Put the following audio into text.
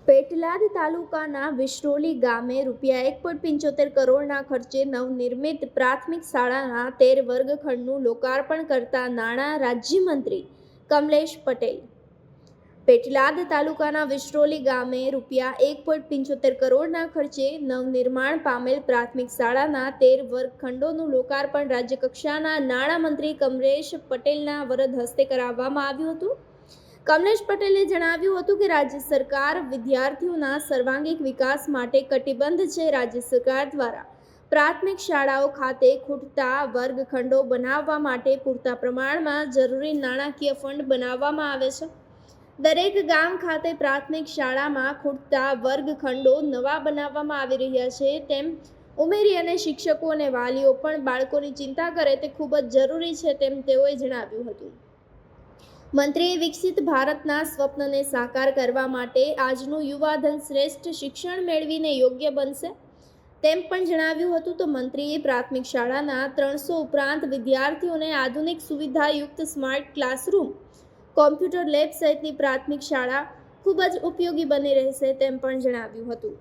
પેટલાદ તાલુકાના વિશ્રોલી ગામે ₹1.75 કરોડના ખર્ચે નવનિર્મિત પ્રાથમિક શાળાના 13 વર્ગખંડનું લોકાર્પણ કરતા નાણાં રાજ્યમંત્રી કમલેશ પટેલ. પેટલાદ તાલુકાના વિશ્રોલી ગામે ₹1.75 કરોડના ખર્ચે નવનિર્માણ પામેલ પ્રાથમિક શાળાના 13 વર્ગખંડોનું લોકાર્પણ રાજ્યકક્ષાના નાણામંત્રી કમલેશ પટેલના વરદ હસ્તે કરાવવામાં આવ્યું હતું. કમલેશ પટેલે જણાવ્યું હતું કે રાજ્ય સરકાર વિદ્યાર્થીઓના સર્વાંગીણ વિકાસ માટે કટિબદ્ધ છે. રાજ્ય સરકાર દ્વારા પ્રાથમિક શાળાઓ ખાતે ખૂટતા વર્ગખંડો બનાવવા માટે પૂરતા પ્રમાણમાં જરૂરી નાણાકીય ફંડ બનાવવામાં આવે છે. દરેક ગામ ખાતે પ્રાથમિક શાળામાં ખૂટતા વર્ગખંડો નવા બનાવવામાં આવી રહ્યા છે તેમ ઉમેરી અને શિક્ષકો અને વાલીઓ પણ બાળકોની ચિંતા કરે તે ખૂબ જ જરૂરી છે તેમ તેઓએ જણાવ્યું હતું. મંત્રીએ વિકસિત ભારતના સ્વપ્નને સાકાર કરવા માટે આજનું યુવાધન શ્રેષ્ઠ શિક્ષણ મેળવીને યોગ્ય બનશે તેમ પણ જણાવ્યું હતું. તો મંત્રીએ પ્રાથમિક શાળાના 300 ઉપરાંત વિદ્યાર્થીઓને આધુનિક સુવિધાયુક્ત સ્માર્ટ ક્લાસરૂમ, કોમ્પ્યુટર લેબ સહિતની પ્રાથમિક શાળા ખૂબ જ ઉપયોગી બની રહેશે તેમ પણ જણાવ્યું હતું.